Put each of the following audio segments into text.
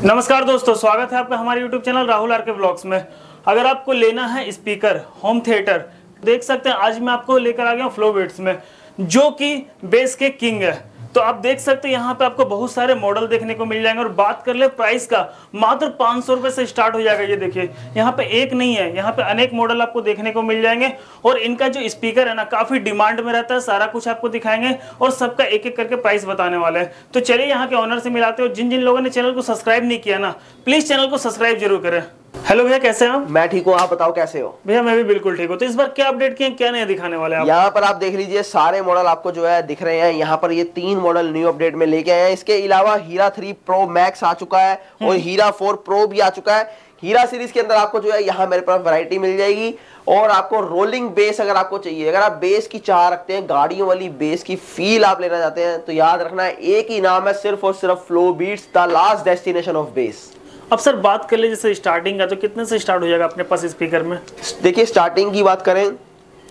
नमस्कार दोस्तों, स्वागत है आपका हमारे YouTube चैनल राहुल आर के ब्लॉग्स में। अगर आपको लेना है स्पीकर होम थिएटर, देख सकते हैं आज मैं आपको लेकर आ गया हूँ फ्लोबिट्स में, जो कि बेस के किंग है। तो आप देख सकते हैं यहाँ पे आपको बहुत सारे मॉडल देखने को मिल जाएंगे। और बात कर ले प्राइस का, मात्र 500 रुपए से स्टार्ट हो जाएगा। ये देखिए यहाँ पे एक नहीं है, यहाँ पे अनेक मॉडल आपको देखने को मिल जाएंगे। और इनका जो स्पीकर है ना, काफी डिमांड में रहता है। सारा कुछ आपको दिखाएंगे और सबका एक एक करके प्राइस बताने वाले हैं। तो चलिए यहाँ के ऑनर से मिलाते हो। जिन जिन लोगों ने चैनल को सब्सक्राइब नहीं किया ना, प्लीज चैनल को सब्सक्राइब जरूर करें। हेलो भैया, कैसे हैं आप? मैं ठीक हूँ, आप बताओ कैसे हो? भैया मैं भी बिल्कुल ठीक हूँ। तो इस बार क्या अपडेट किए, क्या नया दिखाने वाले हैं आप? यहाँ पर आप देख लीजिए, सारे मॉडल आपको जो है दिख रहे हैं। यहाँ पर ये 3 मॉडल न्यू अपडेट में लेके आए हैं। इसके अलावा हीरा 3 प्रो मैक्स आ चुका है और हीरा 4 प्रो भी आ चुका है। हीरा सीरीज के अंदर आपको जो है यहाँ मेरे पास वैरायटी मिल जाएगी। और आपको रोलिंग बेस अगर आपको चाहिए, अगर आप बेस की चाह रखते हैं, गाड़ियों वाली बेस की फील आप लेना चाहते हैं, तो याद रखना है एक ही नाम है, सिर्फ और सिर्फ Flowbeats, the last destination of bass. अब सर बात कर ले जैसे स्टार्टिंग का, तो कितने से स्टार्ट हो जाएगा अपने पास स्पीकर में? देखिए स्टार्टिंग की बात करें,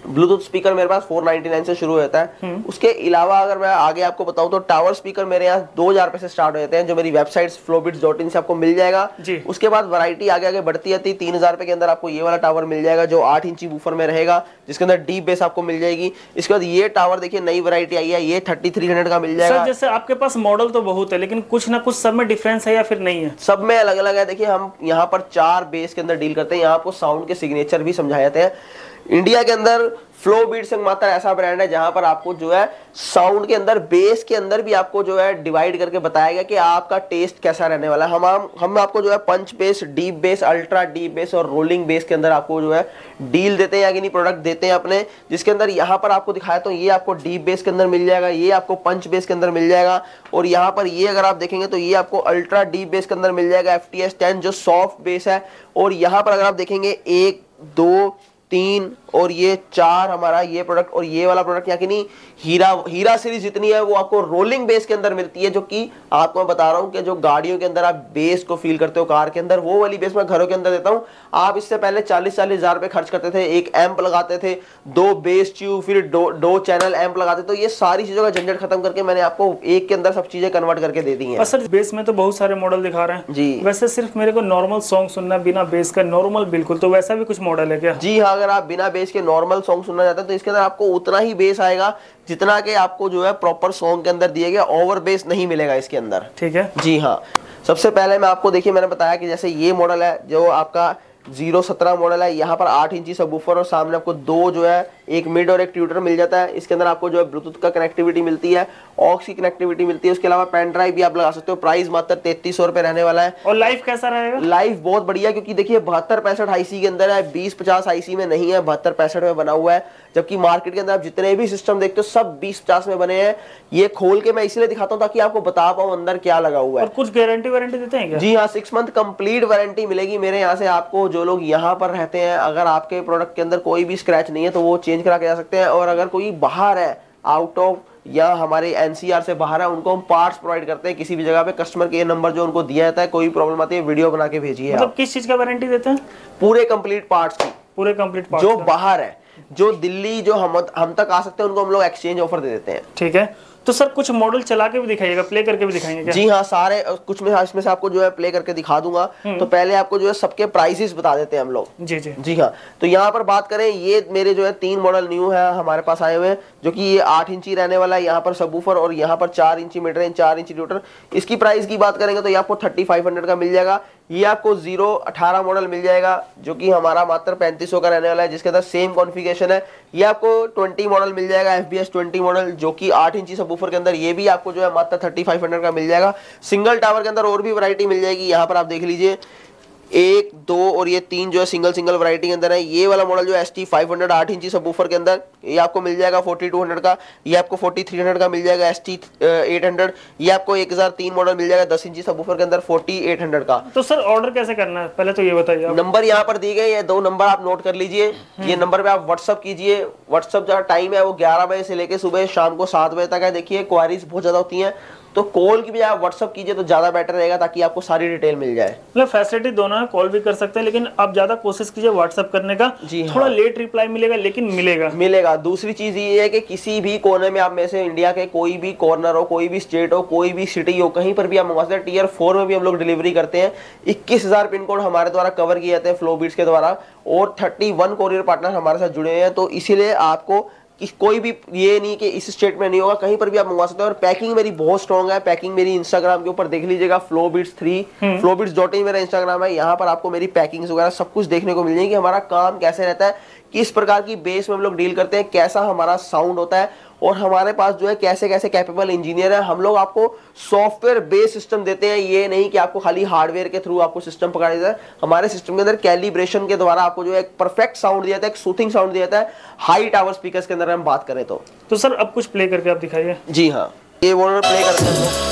ब्लूटूथ स्पीकर मेरे पास 499 से शुरू होता है। उसके अलावा अगर मैं आगे आपको बताऊं तो टावर स्पीकर मेरे यहाँ 2000 रुपए से स्टार्ट हो जाते हैं, जो मेरी वेबसाइट flowbits.in से आपको मिल जाएगा। उसके बाद वैरायटी आगे आगे बढ़ती जाती है। 3000 रुपए के अंदर आपको ये वाला टावर मिल जाएगा, जो 8 इंची वूफर में रहेगा, जिसके अंदर डीप बेस आपको मिल जाएगी। इसके बाद ये टावर देखिए, नई वैरायटी आई है, ये 3300 का मिल जाएगा। जैसे आपके पास मॉडल तो बहुत है, लेकिन कुछ ना कुछ सब में डिफरेंस है या फिर नहीं है? सब में अलग अलग है। देखिए हम यहाँ पर 4 बेस के अंदर डील करते हैं। यहाँ आपको साउंड के सिग्नेचर भी समझाए जाते हैं। इंडिया के अंदर फ्लोबीट्स मात्र ऐसा ब्रांड है जहां पर आपको जो है साउंड के अंदर, बेस के अंदर भी आपको जो है डिवाइड करके बताया गया कि आपका टेस्ट कैसा रहने वाला है। हम आपको जो है punch bass, deep bass, ultra deep bass और रोलिंग बेस के अंदर आपको जो है डील देते हैं, यानी प्रोडक्ट देते हैं अपने, जिसके अंदर यहाँ पर आपको दिखाया तो ये आपको डीप बेस के अंदर मिल जाएगा, ये आपको पंच बेस के अंदर मिल जाएगा। और यहाँ पर ये अगर आप देखेंगे तो ये आपको अल्ट्रा डीप बेस के अंदर मिल जाएगा, FTS 10 जो सॉफ्ट बेस है। और यहाँ पर अगर आप देखेंगे 1, 2, 3 और ये 4 हमारा ये प्रोडक्ट, और ये वाला प्रोडक्ट यहाँ की नहीं, हीरा सीरीज जितनी है वो आपको रोलिंग बेस के अंदर मिलती है, जो कि आपको मैं बता रहा हूँ कि जो गाड़ियों के अंदर आप बेस को फील करते हो कार के अंदर, वो वाली बेस मैं घरों के अंदर देता हूँ। आप इससे पहले 40-40 हजार रुपए खर्च करते थे, एक एम्प लगाते थे, 2 बेस ट्यूब, फिर दो चैनल एम्प लगाते। तो ये सारी चीजों का झंझट खत्म करके मैंने आपको एक के अंदर सब चीजें कन्वर्ट करके दे दी है। सर बेस में तो बहुत सारे मॉडल दिखा रहे हैं जी। वैसे सिर्फ मेरे को नॉर्मल सॉन्ग सुनना बिना बेस का, नॉर्मल बिल्कुल, तो वैसा भी कुछ मॉडल है क्या? जी हाँ, अगर आप बिना बेस के नॉर्मल सॉन्ग सुनना चाहते हैं तो इसके अंदर आपको उतना ही बेस आएगा जितना कि आपको जो है प्रॉपर सॉन्ग के अंदर दिया गया। ओवर बेस नहीं मिलेगा इसके अंदर। ठीक है जी हाँ। सबसे पहले मैं आपको, देखिए मैंने बताया कि जैसे ये मॉडल है जो आपका 017 मॉडल है, यहाँ पर 8 इंची सबवूफर और सामने आपको 2 जो है, एक मिड और एक ट्यूटर मिल जाता है। इसके अंदर आपको जो है ब्लूटूथ का कनेक्टिविटी मिलती है, ऑक्स की कनेक्टिविटी मिलती है। उसके अलावा पेन ड्राइव भी आप लगा सकते हो। प्राइस मात्र 3300 रुपए रहने वाला है। और लाइफ कैसा रहेगा? लाइफ बहुत बढ़िया, क्योंकि देखिए 72-65 IC के अंदर है, 20-50 IC में नहीं है, 72-65 में बना हुआ है। जबकि मार्केट के अंदर आप जितने भी सिस्टम देखते हो सब 20-50 में बने हैं। ये खोल के मैं इसलिए दिखाता हूँ ताकि आपको बता पाऊँ अंदर क्या लगा हुआ है। और कुछ गारंटी वारंटी देते हैं क्या? जी हाँ, 6 मंथ कंप्लीट वारंटी मिलेगी मेरे यहाँ से आपको। जो लोग यहाँ पर रहते हैं, अगर आपके प्रोडक्ट के अंदर कोई भी स्क्रैच नहीं है तो वो चेंज करा के जा सकते हैं। और अगर कोई बाहर है, आउट ऑफ या हमारे NCR से बाहर है, उनको हम पार्ट्स प्रोवाइड करते हैं किसी भी जगह पे। कस्टमर केयर नंबर जो उनको दिया जाता है, कोई प्रॉब्लम आती है वीडियो बना के भेजिए। मतलब किस चीज का वारंटी देते हैं? पूरे कंप्लीट पार्ट्स की। पूरे कंप्लीट पार्ट्स जो बाहर है, जो दिल्ली, जो हम तक आ सकते हैं, उनको हम लोग एक्सचेंज ऑफर दे देते हैं। ठीक है, तो सर कुछ मॉडल चला के भी दिखाइएगा, प्ले करके भी दिखाएंगे क्या? जी हाँ, सारे कुछ में इसमें से आपको जो है प्ले करके दिखा दूंगा। तो पहले आपको जो है सबके प्राइसेस बता देते हैं हम लोग। जी जी जी हाँ। तो यहाँ पर बात करें, ये मेरे जो है 3 मॉडल न्यू है हमारे पास आए हुए हैं, जो कि ये 8 इंची रहने वाला है। यहाँ पर सबवूफर और यहाँ पर 4 इंची मिड रेंज, 4 इंची ट्यूटर। इसकी प्राइस की बात करेंगे तो ये आपको 3500 का मिल जाएगा। ये आपको 018 मॉडल मिल जाएगा, जो कि हमारा मात्र 3500 का रहने वाला है, जिसके अंदर सेम कॉन्फ़िगरेशन है। ये आपको 20 मॉडल मिल जाएगा, FBS 20 मॉडल, जो कि 8 इंची सबवूफर के अंदर। ये भी आपको जो है मात्र 3500 का मिल जाएगा। सिंगल टावर के अंदर और भी वैरायटी मिल जाएगी। यहाँ पर आप देख लीजिए, 1, 2 और ये 3 जो है सिंगल वैरायटी के अंदर है। ये वाला मॉडल जो है ST 500 8 इंची सबवूफर के अंदर, ये आपको मिल जाएगा 4200 का। ये आपको 4300 का मिल जाएगा ST 800। ये आपको 1003 मॉडल मिल जाएगा 10 इंची सबवूफर के अंदर, 4800 का। तो सर ऑर्डर कैसे करना है, पहले तो ये बताइए आप। नंबर यहाँ पर दिए गए, ये 2 नंबर आप नोट कर लीजिए। ये नंबर पे आप व्हाट्सअप कीजिए। व्हाट्सअप जो टाइम है वो 11 बजे से लेकर सुबह शाम को 7 बजे तक है। देखिए क्वारीज बहुत ज्यादा होती हैं, तो कॉल की बजाय व्हाट्सअप कीजिए तो ज्यादा बेटर रहेगा, ताकि आपको सारी डिटेल मिल जाए। मतलब फैसिलिटी दोनों है, कॉल भी कर सकते हैं, लेकिन आप ज्यादा कोशिश कीजिए व्हाट्सअप करने का। जी हाँ। थोड़ा लेट रिप्लाई मिलेगा, लेकिन मिलेगा। दूसरी चीज ये है कि किसी भी कोने में आप में से इंडिया के कोई भी कॉर्नर हो, कोई भी स्टेट हो, कोई भी सिटी हो, कहीं पर भी आप मंगवा सकते हैं। टियर 4 में भी हम लोग डिलीवरी करते हैं। 21,000 पिन कोड हमारे द्वारा कवर किए जाते हैं फ्लोबीट्स के द्वारा, और 31 कोरियर पार्टनर हमारे साथ जुड़े हैं। तो इसीलिए आपको कोई भी ये नहीं कि इस स्टेट में नहीं होगा, कहीं पर भी आप मंगवा सकते हो। और पैकिंग मेरी बहुत स्ट्रॉन्ग है। पैकिंग मेरी इंस्टाग्राम के ऊपर देख लीजिएगा, flowbeats3 flowbeats.in मेरा इंस्टाग्राम है। यहाँ पर आपको मेरी पैकिंग्स वगैरह सब कुछ देखने को मिल जाएगी। हमारा काम कैसे रहता है, किस प्रकार की बेस में हम लोग डील करते हैं, कैसा हमारा साउंड होता है, और हमारे पास जो है कैसे कैसे कैपेबल इंजीनियर है। हम लोग आपको सॉफ्टवेयर बेस्ड सिस्टम देते हैं, ये नहीं कि आपको खाली हार्डवेयर के थ्रू आपको सिस्टम पकड़ा जाता है। हमारे सिस्टम के अंदर कैलिब्रेशन के द्वारा आपको जो है एक परफेक्ट साउंड दिया जाता है, एक सूथिंग साउंड दिया जाता है। हाई टावर स्पीकर्स के अंदर हम बात करें तो सर अब कुछ प्ले करके आप दिखाइए। जी हाँ, ये वो प्ले करते हैं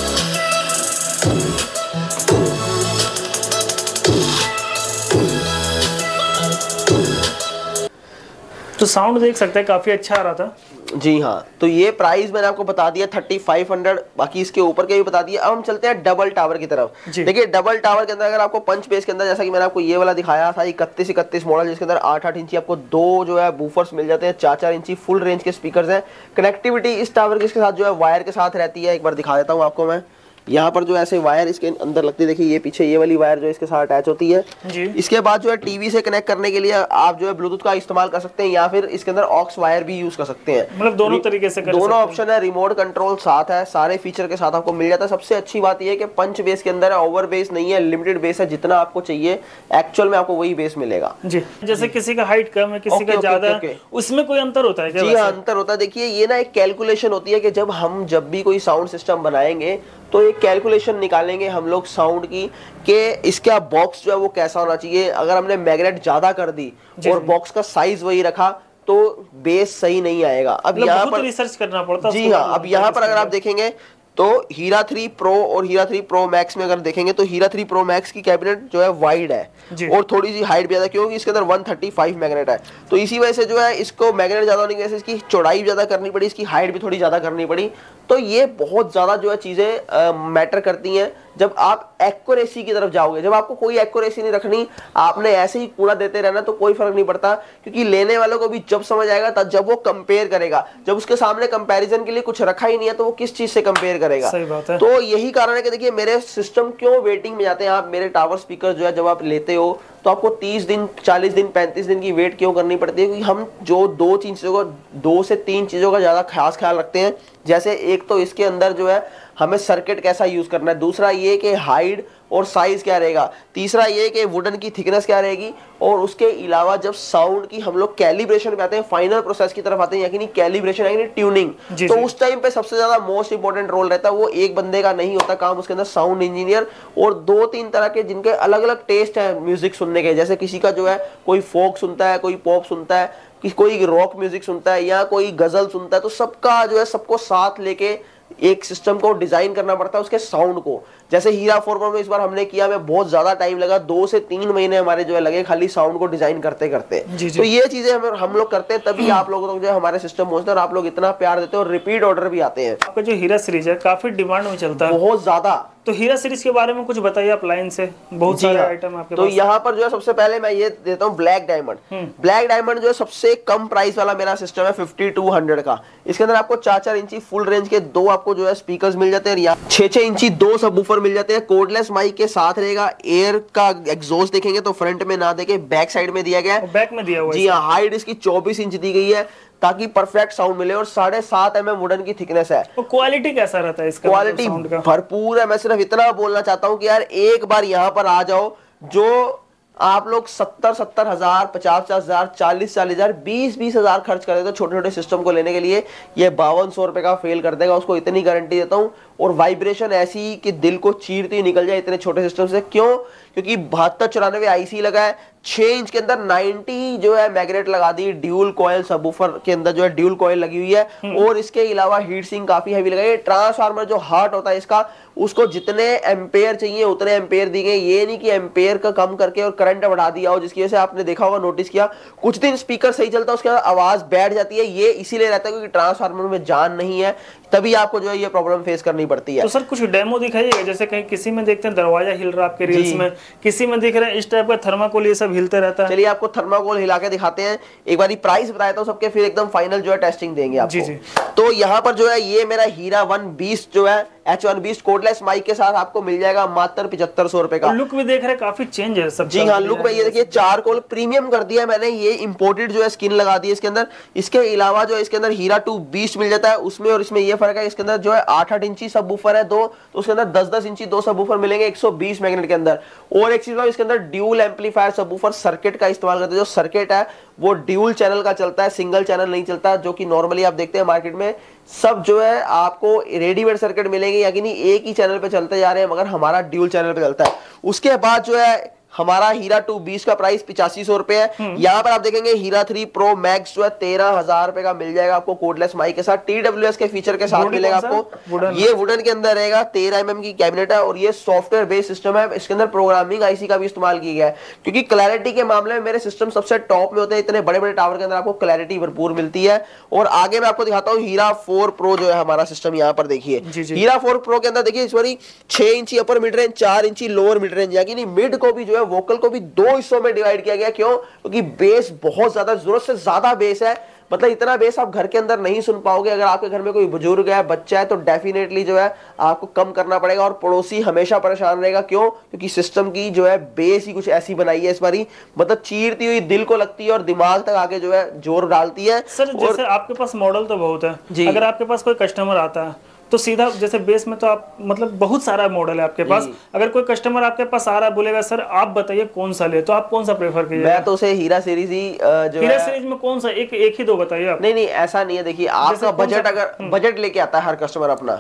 तो साउंड देख सकते हैं, काफी अच्छा आ रहा था। जी हाँ। तो ये प्राइस मैंने आपको बता दिया 3500, बाकी इसके ऊपर के भी बता दिया। अब हम चलते हैं डबल टावर की तरफ। देखिए डबल टावर के अंदर अगर आपको पंच बेस के अंदर, जैसा कि मैंने आपको ये वाला दिखाया था 31 मॉडल, जिसके अंदर 8 इंची आपको दो जो है बूफर्स मिल जाते हैं, 4 इंची फुल रेंज के स्पीकर्स हैं। कनेक्टिविटी इस टावर के इसके साथ जो है वायर के साथ रहती है। एक बार दिखा देता हूँ आपको मैं। यहाँ पर जो ऐसे वायर इसके अंदर लगती है, देखिए ये पीछे ये वाली वायर जो इसके साथ अटैच होती है जी। इसके बाद जो है टीवी से कनेक्ट करने के लिए आप जो है ब्लूटूथ का इस्तेमाल कर सकते हैं, या फिर इसके अंदर ऑक्स वायर भी यूज कर सकते हैं। मतलब दोनों तरीके से दोनों ऑप्शन है। रिमोट कंट्रोल साथ है, सारे फीचर के साथ आपको मिल जाता है। सबसे अच्छी बात यह है कि पंच बेस के अंदर है, ओवर बेस नहीं है, लिमिटेड बेस है। जितना आपको चाहिए एक्चुअल में आपको वही बेस मिलेगा जी। जैसे किसी का हाइट कम है, किसी का ज्यादा, उसमें कोई अंतर होता है क्या? जी हाँ, अंतर होता है। देखिए ये ना एक कैलकुलेशन होती है कि जब भी कोई साउंड सिस्टम बनाएंगे तो एक कैलकुलेशन निकालेंगे हम लोग साउंड की, कि इसका बॉक्स जो है वो कैसा होना चाहिए। अगर हमने मैग्नेट ज्यादा कर दी और बॉक्स का साइज वही रखा तो बेस सही नहीं आएगा। अब यहाँ पर रिसर्च करना पड़ता है। जी हाँ। अब यहाँ पर अगर आप देखेंगे तो हीरा 3 प्रो और हीरा 3 प्रो मैक्स में अगर देखेंगे तो हीरा 3 प्रो मैक्स की कैबिनेट जो है वाइड है और थोड़ी सी हाइट भी ज्यादा, क्योंकि इसके अंदर 135 मैग्नेट है। तो इसी वजह से जो है इसको मैग्नेट ज्यादा होने की वजह से इसकी चौड़ाई ज्यादा करनी पड़ी, इसकी हाइट भी थोड़ी ज्यादा करनी पड़ी। तो ये बहुत ज्यादा जो है चीजें मैटर करती हैं जब आप एक्यूरेसी की तरफ जाओगे। जब आपको कोई एक्यूरेसी नहीं रखनी, आपने ऐसे ही कूड़ा देते रहना, तो कोई फर्क नहीं पड़ता, क्योंकि लेने वालों को भी जब समझ आएगा तब जब वो कंपेयर करेगा। जब उसके सामने कंपैरिजन के लिए कुछ रखा ही नहीं है तो वो किस चीज से कंपेयर करेगा। सही बात है। तो यही कारण है कि देखिए मेरे सिस्टम क्यों वेटिंग में जाते हैं। आप मेरे टावर स्पीकर जो है जब आप लेते हो तो आपको 30 दिन 40 दिन 35 दिन की वेट क्यों करनी पड़ती है, क्योंकि हम जो दो से तीन चीजों का ज्यादा खास ख्याल रखते हैं। जैसे एक तो इसके अंदर जो है हमें सर्किट कैसा यूज करना है, दूसरा ये कि हाइट और साइज क्या रहेगा, तीसरा ये कि वुडन की थिकनेस क्या रहेगी, और उसके अलावा जब साउंड की हम लोग कैलिब्रेशन पे आते हैं, फाइनल प्रोसेस की तरफ आते हैं, यानी कैलिब्रेशन यानी ट्यूनिंग, तो उस टाइम पे सबसे ज्यादा मोस्ट इंपोर्टेंट रोल रहता है। वो एक बंदे का नहीं होता काम, उसके अंदर साउंड इंजीनियर और 2-3 तरह के जिनके अलग अलग टेस्ट है म्यूजिक सुनने के। जैसे किसी का जो है कोई फोक सुनता है, कोई पॉप सुनता है, कोई रॉक म्यूजिक सुनता है, या कोई गजल सुनता है। तो सबका जो है सबको साथ लेके एक सिस्टम को डिजाइन करना पड़ता है, उसके साउंड को। जैसे हीरा 4 में इस बार हमने किया, में बहुत ज्यादा टाइम लगा, 2 से 3 महीने हमारे जो है लगे खाली साउंड को डिजाइन करते करते। तो ये चीजें हम लोग करते हैं, तभी आप लोगों को जो है हमारे सिस्टम पहुंचते हैं और आप लोग इतना प्यार देते हो और रिपीट ऑर्डर भी आते हैं। आपका जो हीरा सीरीज है काफी डिमांड में चलता है, बहुत ज्यादा। तो हीरा सीरीज के बारे में कुछ बताइए आप लाइन से, बहुत सारे आइटम आपके पास। तो यहाँ पर जो है सबसे पहले मैं ये देता हूँ ब्लैक डायमंड। ब्लैक डायमंड जो है सबसे कम प्राइस वाला मेरा सिस्टम है 5200 का। इसके अंदर आपको 4 इंची फुल रेंज के 2 आपको जो है स्पीकर्स मिल जाते हैं, 6 इंची 2 सबवूफर मिल जाते हैं, कोर्डलेस माइक के साथ रहेगा। एयर का एग्जॉस्ट देखेंगे तो फ्रंट में ना देखे बैक साइड में दिया गया है, बैक में दिया हुआ है। जी हाँ, हाइट इसकी 24 इंच दी गई है ताकि परफेक्ट साउंड मिले, और 7.5 mm वुडन की थिकनेस है। तो क्वालिटी कैसा रहता है इसका? क्वालिटी भरपूर है। मैं सिर्फ इतना बोलना चाहता हूँ कि यार एक बार यहाँ पर आ जाओ, जो आप लोग 70,000 50,000 40,000 20,000 खर्च कर देते हो छोटे छोटे सिस्टम को लेने के लिए, ये 5200 रुपए का फेल कर देगा, उसको इतनी गारंटी देता हूँ। और वाइब्रेशन ऐसी कि दिल को चीरती निकल जाए इतने छोटे सिस्टम से। क्यों? क्योंकि 7294 आईसी लगा है, 6 इंच के अंदर 90 जो है मैग्नेट लगा दी, ड्यूल कॉइल सबवूफर के अंदर जो है ड्यूल कॉइल लगी हुई है, और इसके अलावा हीट सिंक काफी हैवी लगाई है। ट्रांसफार्मर जो हार्ट होता है इसका, उसको जितने एम्पेयर चाहिए उतने एम्पेयर दी गए। ये नहीं कि एम्पेयर का कम करके और करंट बढ़ा दिया हो, जिसकी वजह से आपने देखा होगा, नोटिस किया, कुछ दिन स्पीकर सही चलता है उसके बाद आवाज बैठ जाती है। ये इसीलिए रहता है क्योंकि ट्रांसफार्मर में जान नहीं है, तभी आपको जो है ये प्रॉब्लम फेस करनी पड़ती है। तो सर कुछ डेमो दिखाइएगा, जैसे कहीं किसी में देखते हैं दरवाजा हिल रहा है आपके रील्स में, किसी में दिख रहा है इस टाइप का थर्माकोल ये सब हिलते रहता है। चलिए आपको थर्माकोल हिला के दिखाते हैं, एक बार प्राइस बताया तो सबके, फिर एकदम फाइनल जो है टेस्टिंग देंगे आपको। जी। तो यहाँ पर जो है ये मेरा हीरा 120 जो है H1 बीस्ट कोडलेस माइक के साथ आपको मिल जाएगा मात्र 7500 रुपए का। लुक भी देख रहे काफी चेंज है सब। जी हाँ, लुक में ये देखिए चारकोल प्रीमियम कर दिया मैंने, ये इंपोर्टेड जो है स्किन लगा दी है इसके अंदर। इसके अलावा जो है इसके अंदर हीरा 2 बीस्ट मिल जाता है उसमें, और इसमें ये फर्क है इसके अंदर जो है 8-8 इंची सब वूफर है दो, तो उसके अंदर 10-10 इंची दो सब वूफर मिलेंगे 120 मैग्नेट के अंदर। और एक चीज इसके अंदर ड्यूल एम्पलीफायर सब वूफर सर्किट का इस्तेमाल करते हैं। जो सर्किट है वो ड्यूल चैनल का चलता है, सिंगल चैनल नहीं चलता, जो कि नॉर्मली आप देखते हैं मार्केट में सब जो है आपको रेडीमेड सर्किट मिलेंगे, या कि नहीं एक ही चैनल पे चलते जा रहे हैं, मगर हमारा ड्यूल चैनल पे चलता है। उसके बाद जो है हमारा हीरा 2 20 का प्राइस 8500 रुपए है। यहाँ पर आप देखेंगे हीरा 3 प्रो मैक्स जो है 13,000 रुपए का मिल जाएगा आपको कोडलेस माइक के साथ, TWS के फीचर के साथ मिलेगा आपको। ये वुडन के अंदर रहेगा, 13 mm की कैबिनेट है, और ये सॉफ्टवेयर बेस्ड सिस्टम है। इसके अंदर प्रोग्रामिंग आईसी का भी इस्तेमाल किया गया है, क्योंकि क्लैरिटी के मामले में मेरे सिस्टम सबसे टॉप में होते हैं। इतने बड़े बड़े टावर के अंदर आपको क्लैरिटी भरपूर मिलती है। और आगे मैं आपको दिखाता हूँ हीरा 4 प्रो जो है हमारा सिस्टम, यहाँ पर देखिए हीरा 4 प्रो के अंदर देखिए इस बार 6 इंची अपर मिड रेंज, 4 इंची लोअर मिड रेंज, यानी मिड को भी जो है वोकल को भी 2 हिस्सों में डिवाइड किया गया। क्यों? क्योंकि बेस बहुत ज्यादा, जरूरत से ज्यादा बेस है, मतलब इतना बेस आप घर के अंदर नहीं सुन पाओगे। अगर आपके घर में कोई बुजुर्ग है, बच्चा है, तो डेफिनेटली जो है आपको कम करना पड़ेगा, और पड़ोसी हमेशा परेशान रहेगा। क्यों? क्योंकि सिस्टम की जो है बेस ही कुछ ऐसी बनाई है इस बारी, मतलब चीरती हुई दिल को लगती है और दिमाग तक आके जो है जोर डालती है। सर जैसे आपके पास मॉडल तो बहुत है, अगर आपके पास कोई कस्टमर आता है तो सीधा जैसे बेस में तो आप मतलब बहुत सारा मॉडल है आपके पास, अगर कोई कस्टमर आपके पास आ रहा है बोलेगा सर आप बताइए कौन सा ले, तो आप कौन सा प्रेफर कीजिएगा? मैं तो उसे हीरा सीरीज ही जो हीरा सीरीज में कौन सा एक ही दो बताइए आप। नहीं ऐसा नहीं है, देखिए आपका बजट, अगर बजट लेके आता है हर कस्टमर अपना,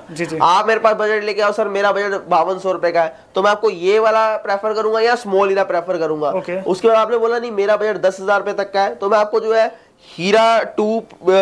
आप मेरे पास बजट लेके आओ सर मेरा बजट 5200 रुपए का है, तो मैं आपको ये वाला प्रेफर करूंगा या स्मॉल हीरा प्रेफर करूंगा। उसके बाद आपने बोला नहीं मेरा बजट 10,000 रुपए तक का है, तो मैं आपको जो है हीरा 2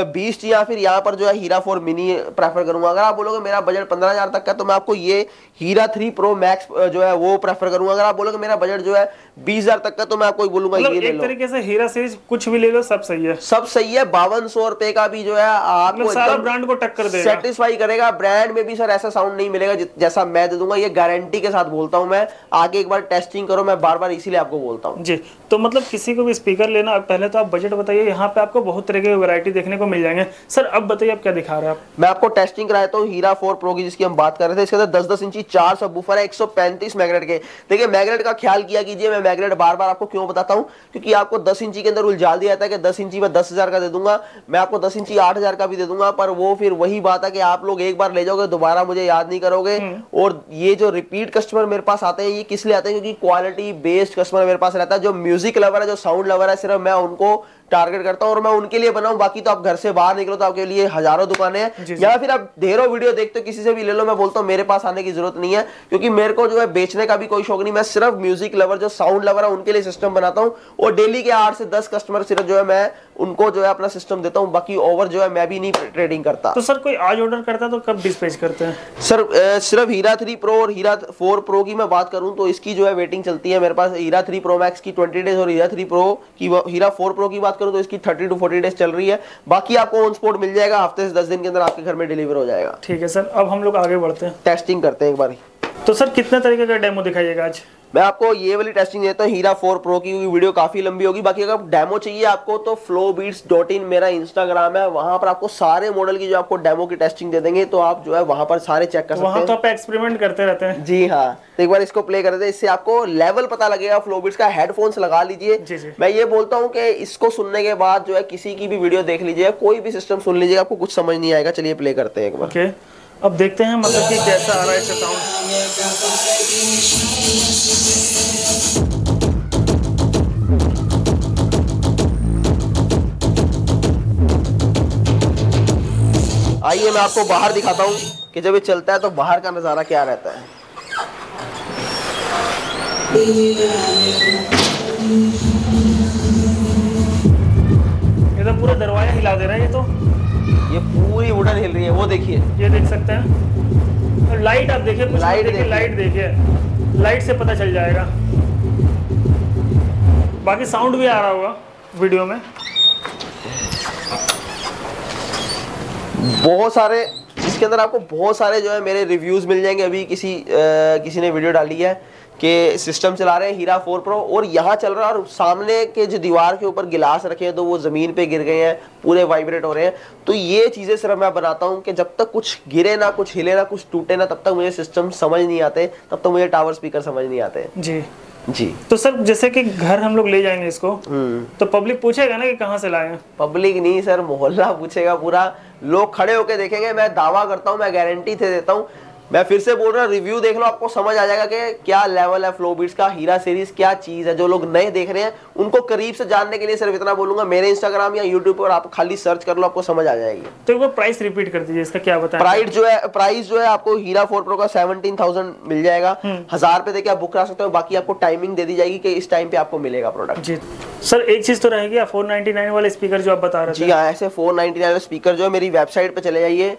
बीस्ट या फिर यहाँ पर जो है हीरा 4 मिनी प्रेफर करूंगा। अगर आप बोलोगे मेरा बजट 15,000 तक का, तो मैं आपको ये हीरा 3 प्रो मैक्स जो है वो प्रेफर करूंगा। अगर आप बोलोगे मेरा बजट जो है 20,000 तक का, तो मैं आपको बोलूंगा ये ले लो। एक तरीके से हीरा सीरीज कुछ भी ले लो सब सही है, सब सही है। 5200 रुपए का भी जो है आपको सारा ब्रांड को टक्कर देगा, सेटिस्फाई करेगा। ब्रांड में भी सर ऐसा साउंड नहीं मिलेगा जैसा मैं दे दूंगा, ये गारंटी के साथ बोलता हूं मैं। आगे एक बार टेस्टिंग करो, मैं बार बार इसीलिए आपको बोलता हूं जी। तो मतलब किसी को भी स्पीकर लेना, पहले तो आप बजट बताइए, यहाँ पे आपको बहुत तरह के वैरायटी देखने को मिल जाएंगे। सर अब बताइए आप क्या दिखा रहे हैं? मैं आपको टेस्टिंग कराता हूँ हीरा 4 प्रो की, जिसकी हम बात कर रहे थे। इसके अंदर 10-10 इंची 4 सबवूफर है, 135 मैग्नेट के। देखिए मैग्नेट का ख्याल किया कीजिए, मैं मैग्नेट बार बार आपको क्यों बताता हूं, क्योंकि आपको 10 इंची के अंदर उलझाल दिया जाता है कि 10 इंची में 10,000 का दे दूंगा, मैं आपको 10 इंची 8,000 का भी दे दूंगा, पर वो फिर वही बात है कि आप लोग एक बार ले जाओगे दोबारा मुझे याद नहीं करोगे। और ये जो रिपीट कस्टमर मेरे पास आते हैं, ये किस लिए आते हैं? क्योंकि क्वालिटी बेस्ड कस्टमर मेरे पास रहता है। जो म्यूजिक लवर है, जो साउंड लवर है, सिर्फ मैं उनको टारगेट करता हूं और मैं उनके लिए बनाऊं। बाकी तो आप घर से बाहर निकलो तो आपके लिए हजारों दुकानें हैं, या फिर आप ढेरों वीडियो देखते हो, किसी से भी ले लो। मैं बोलता हूं मेरे पास आने की जरूरत नहीं है, क्योंकि मेरे को जो है बेचने का भी कोई शौक नहीं। मैं सिर्फ म्यूजिक लवर, जो साउंड लवर है, उनके लिए सिस्टम बनाता हूं, और डेली के 8 से 10 कस्टमर सिर्फ जो है मैं उनको जो है अपना सिस्टम देता हूं। बाकी ओवर जो है मैं भी नहीं ट्रेडिंग करता। तो सर कोई आज ऑर्डर करता है तो कब डिस्पैच करते हैं? सर सिर्फ हीरा 3 प्रो और हीरा 4 प्रो की मैं बात करूं तो इसकी जो है वेटिंग चलती है मेरे पास। हीरा 3 प्रो मैक्स की 20 डेज और हीरा 3 प्रो की, हीरा 4 प्रो की बात करूं तो इसकी 30 to 40 डेज चल रही है। बाकी आपको ऑन स्पॉट मिल जाएगा, हफ्ते से 10 दिन के अंदर आपके घर में डिलीवर हो जाएगा। ठीक है सर, अब हम लोग आगे बढ़ते हैं, टेस्टिंग करते हैं एक बार। तो सर कितने तरीके का डेमो दिखाइएगा आज? मैं आपको ये वाली टेस्टिंग देता हूँ हीरा 4 प्रो की, वीडियो काफी लंबी होगी। बाकी अगर डेमो चाहिए आपको तो flowbeats.in मेरा इंस्टाग्राम है, वहां पर आपको सारे मॉडल की जो आपको डेमो की टेस्टिंग दे देंगे, तो आप जो है वहां पर सारे चेक कर सकते हैं। वहां तो आप एक्सपेरिमेंट करते रहते हैं। जी हाँ, तो एक बार इसको प्ले कर देते हैं, इससे आपको लेवल पता लगेगा। फ्लोबीट्स का हेडफोन्स लगा लीजिए। मैं ये बोलता हूँ कि इसको सुनने के बाद जो है किसी की भी वीडियो देख लीजिए, कोई भी सिस्टम सुन लीजिए, आपको कुछ समझ नहीं आएगा। चलिए प्ले करते हैं एक बार। अब देखते हैं मतलब कि कैसा आ रहा है इसका साउंड। आइए मैं आपको बाहर दिखाता हूँ कि जब ये चलता है तो बाहर का नज़ारा क्या रहता है। ये तो पूरा दरवाजा हिला दे रहा है, ये पूरी वुडन हिल रही है। वो देखिए, ये देख सकते हैं। लाइट आप देखिए, कुछ लाइट देखिए, लाइट से पता चल जाएगा। बाकी साउंड भी आ रहा होगा वीडियो में। बहुत सारे इसके अंदर आपको बहुत सारे जो है मेरे रिव्यूज मिल जाएंगे। अभी किसी ने वीडियो डाली है कि सिस्टम चला रहे हैं हीरा 4 प्रो और यहाँ चल रहा है, और सामने के जो दीवार के ऊपर गिलास रखे हैं तो वो ज़मीन पे गिर गए हैं, पूरे वाइब्रेट हो रहे हैं। तो ये चीज़ें सिर्फ मैं बनाता हूँ कि जब तक कुछ गिरे ना, कुछ हिले ना, कुछ टूटे ना, तब तक मुझे सिस्टम समझ नहीं आते, तब तक मुझे टावर स्पीकर समझ नहीं आते। जी। तो सर जैसे कि घर हम लोग ले जाएंगे इसको, तो पब्लिक पूछेगा ना कि कहाँ से लाए हैं? पब्लिक नहीं सर, मोहल्ला पूछेगा पूरा। लोग खड़े होके देखेंगे, मैं दावा करता हूँ, मैं गारंटी दे देता हूँ। मैं फिर से बोल रहा हूँ, रिव्यू देख लो, आपको समझ आ जाएगा कि क्या लेवल है फ्लो बीट्स का, हीरा सीरीज क्या चीज है। जो लोग नए देख रहे हैं उनको करीब से जानने के लिए सिर्फ इतना बोलूंगा, मेरे इंस्टाग्राम या यूट्यूब पर आप खाली सर्च कर लो, आपको समझ आ जाएगी। तो एक बार प्राइस रिपीट कर दीजिए, इसका क्या बताएं? प्राइस जो है आपको हीरा 4 प्रो का 17,000 मिल जाएगा। 1000 रुपए देके आप बुक करा सकते हो, बाकी आपको टाइमिंग दे दी जाएगी कि इस टाइम पे आपको मिलेगा प्रोडक्ट। जी सर, एक चीज तो रहेगी 499 वाले स्पीकर जो आप बता रहे थे। जी हाँ, ऐसे 499 वाले स्पीकर जो है मेरी वेबसाइट पे चले जाइए,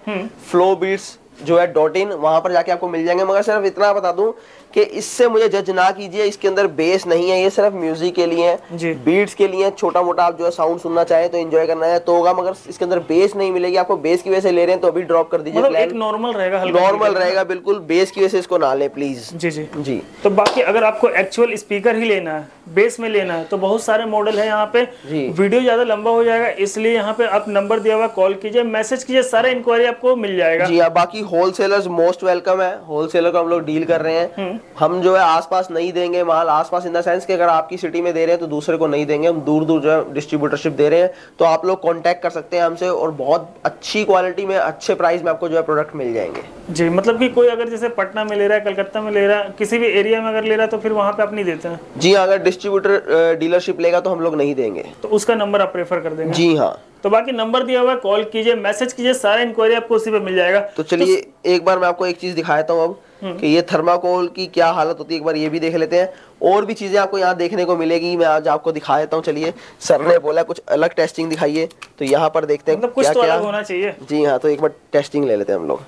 flowbeats जो है .in, वहां पर जाके आपको मिल जाएंगे। मगर सिर्फ इतना बता दूं कि इससे मुझे जज ना कीजिए, इसके अंदर बेस नहीं है, ये सिर्फ म्यूजिक के लिए है, बीट्स के लिए, छोटा मोटा आप जो है साउंड सुनना चाहे तो एंजॉय करना है तो होगा, मगर इसके अंदर बेस नहीं मिलेगी आपको। बेस की वजह से ले रहे हैं तो अभी ड्रॉप कर दीजिए, मतलब एक नॉर्मल रहेगा, नॉर्मल रहेगा बिल्कुल, बेस की वजह से इसको ना ले प्लीज। जी जी जी। तो बाकी अगर आपको एक्चुअल स्पीकर ही लेना है, बेस में लेना है, तो बहुत सारे मॉडल है यहाँ पे। वीडियो ज्यादा लंबा हो जाएगा, इसलिए यहाँ पे आप नंबर दिया हुआ, कॉल कीजिए, मैसेज कीजिए, सारा इंक्वायरी आपको मिल जाएगा। जी हाँ, बाकी होलसेलर्स मोस्ट वेलकम है, होलसेलर को हम लोग डील कर रहे हैं। हम जो है आसपास नहीं देंगे माल, आसपास इन द सेंस कि अगर आपकी सिटी में दे रहे हैं तो दूसरे को नहीं देंगे, हम दूर दूर जो है डिस्ट्रीब्यूटरशिप दे रहे हैं। तो आप लोग कांटेक्ट कर सकते हैं हमसे और बहुत अच्छी क्वालिटी में, अच्छे प्राइस में आपको जो है प्रोडक्ट मिल जाएंगे। जी, मतलब कि कोई अगर जैसे पटना में ले रहा है, कलकत्ता में ले रहा है, किसी भी एरिया में अगर ले रहा है तो फिर वहाँ पे आप नहीं देते हैं? जी, अगर डिस्ट्रीब्यूटर डीलरशिप लेगा तो हम लोग नहीं देंगे। तो उसका नंबर आप प्रेफर कर देंगे? जी हाँ। तो बाकी नंबर दिया हुआ है, कॉल कीजिए, मैसेज कीजिए, सारा इंक्वायरी आपको उसी पे मिल जाएगा। तो चलिए एक बार मैं आपको एक चीज दिखाता हूँ अब कि ये थर्माकोल की क्या हालत होती है, एक बार ये भी देख लेते हैं। और भी चीजें आपको यहाँ देखने को मिलेगी, मैं आज आपको दिखा देता हूँ। चलिए, सर ने बोला कुछ अलग टेस्टिंग दिखाइए, तो यहाँ पर देखते हैं मतलब कुछ तो अलग होना चाहिए। जी हाँ, तो एक बार टेस्टिंग ले लेते हैं हम लोग।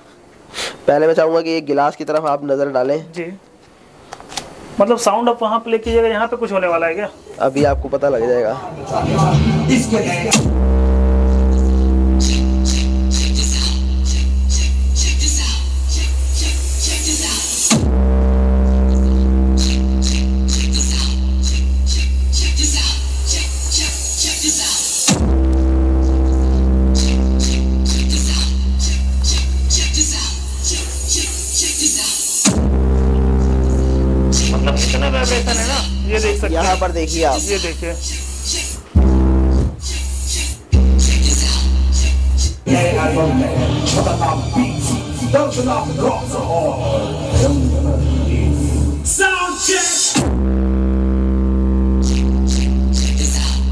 पहले मैं चाहूंगा कि एक गिलास की तरफ आप नजर डालें। जी, मतलब साउंड आप वहाँ प्ले कीजिएगा, यहाँ पे कुछ होने वाला है क्या? अभी आपको पता लग जाएगा। मतलब कितना वाइब्रेशन है ना, ये देख सकते हैं। यहाँ पर देखिए आप, ये देखिए।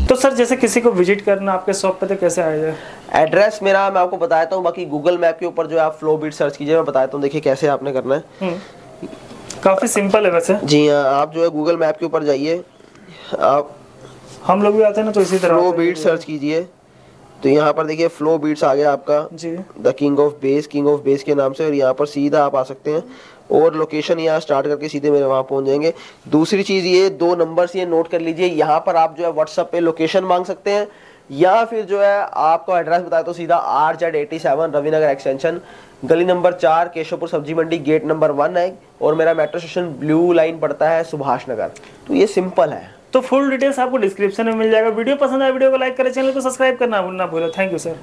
तो सर जैसे किसी को विजिट करना आपके शॉप पे तो कैसे आया जाए? एड्रेस मेरा मैं आपको बताता हूँ, बाकी गूगल मैप के ऊपर जो है आप फ्लो बीट सर्च कीजिए, मैं बताता हूँ। देखिए कैसे आपने करना है, काफी सिंपल है वैसे। जी हाँ, आप जो है गूगल मैप के ऊपर जाइए, आप हम लोग भी आते हैं ना तो इसी तरह फ्लो बीट सर्च कीजिए, तो यहाँ पर देखिए फ्लो बीट्स आ गया आपका जी, द किंग ऑफ बेस के नाम से, और यहाँ पर सीधा आप आ सकते हैं और लोकेशन यहाँ स्टार्ट करके सीधे मेरे वहाँ पहुँच जाएंगे। दूसरी चीज़ ये 2 नंबर्स ये नोट कर लीजिए, यहाँ पर आप जो है व्हाट्सएप पे लोकेशन मांग सकते हैं, या फिर जो है आपको एड्रेस बताया तो सीधा RZ87 रविनगर एक्सटेंशन, गली नंबर 4, केशवपुर सब्जी मंडी, गेट नंबर 1 है, और मेरा मेट्रो स्टेशन ब्लू लाइन पड़ता है सुभाष नगर। तो ये सिंपल है। तो फुल डिटेल्स आपको डिस्क्रिप्शन में मिल जाएगा। वीडियो पसंद आया वीडियो को लाइक करें, चैनल को सब्सक्राइब करना ना भूलें। Thank you sir.